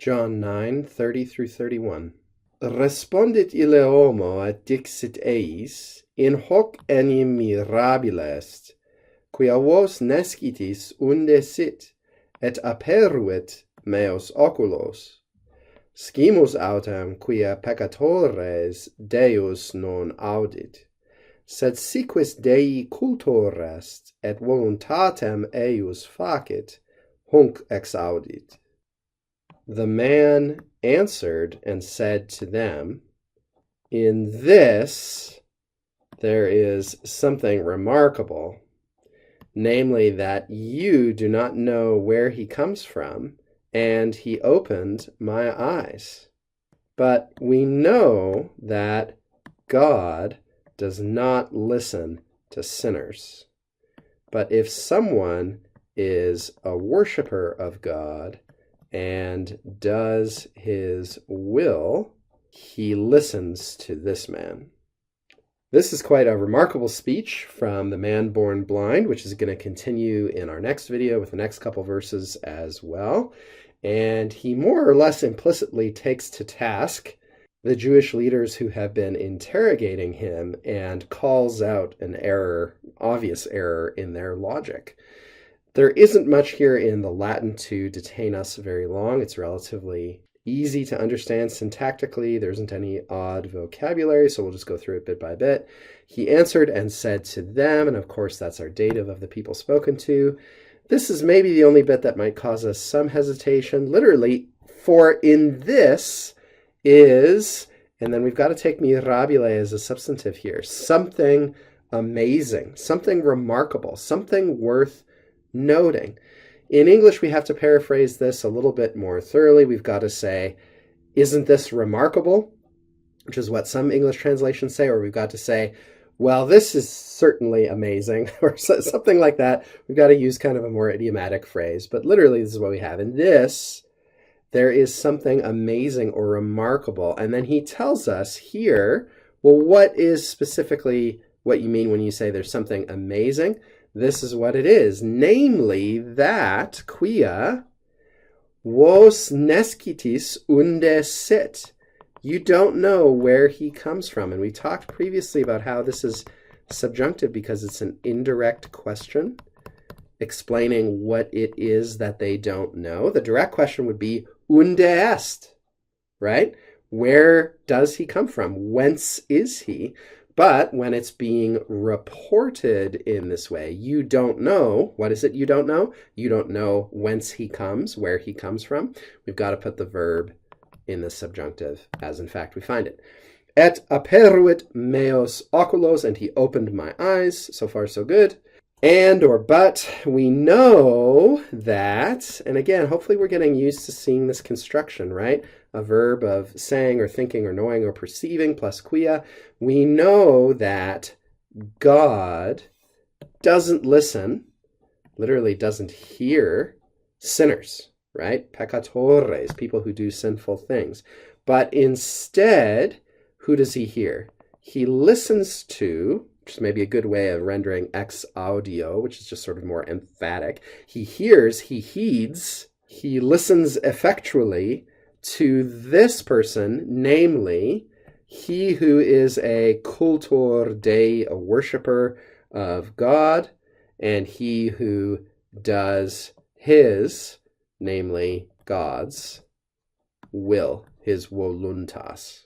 John 9:30-31. Respondit ille homo et dixit eis, in hoc enim mirabile est, quia vos nescitis unde sit, et aperuit meos oculos. Scimus autem quia peccatores Deus non audit, sed si quis Dei cultor est, et voluntatem eius facit, hunc exaudit. The man answered and said to them, in this there is something remarkable, namely that you do not know where he comes from, and he opened my eyes. But we know that God does not listen to sinners. But if someone is a worshiper of God and does his will, he listens to this man. This is quite a remarkable speech from the man born blind, which is going to continue in our next video with the next couple verses as well. And he more or less implicitly takes to task the Jewish leaders who have been interrogating him and calls out an error, obvious error in their logic. There isn't much here in the Latin to detain us very long. It's relatively easy to understand syntactically. There isn't any odd vocabulary, so we'll just go through it bit by bit. He answered and said to them, and of course that's our dative of the people spoken to. This is maybe the only bit that might cause us some hesitation. Literally, for in this is, and then we've got to take mirabile as a substantive here, something amazing, something remarkable, something worth noting. In English, we have to paraphrase this a little bit more thoroughly. We've got to say, isn't this remarkable? Which is what some English translations say, or we've got to say, well, this is certainly amazing, or something like that. We've got to use kind of a more idiomatic phrase, but literally this is what we have. In this, there is something amazing or remarkable. And then he tells us here, well, what is specifically what you mean when you say there's something amazing? This is what it is, namely that quia vos nescitis unde sit. You don't know where he comes from. And we talked previously about how this is subjunctive because it's an indirect question explaining what it is that they don't know. The direct question would be unde est, right? Where does he come from? Whence is he? But when it's being reported in this way, you don't know. What is it you don't know? You don't know whence he comes, where he comes from. We've got to put the verb in the subjunctive, as in fact we find it. Et aperuit meos oculos, and he opened my eyes. So far, so good. And or but, we know that, and again, hopefully we're getting used to seeing this construction, right? A verb of saying or thinking or knowing or perceiving plus quia. We know that God doesn't listen, literally doesn't hear sinners, right? Peccatores, people who do sinful things. But instead, who does he hear? He listens to, which is maybe a good way of rendering ex audio, which is just sort of more emphatic. He hears, he heeds, he listens effectually to this person, namely, he who is a cultor Dei, a worshiper of God, and he who does his, namely God's, will, his voluntas.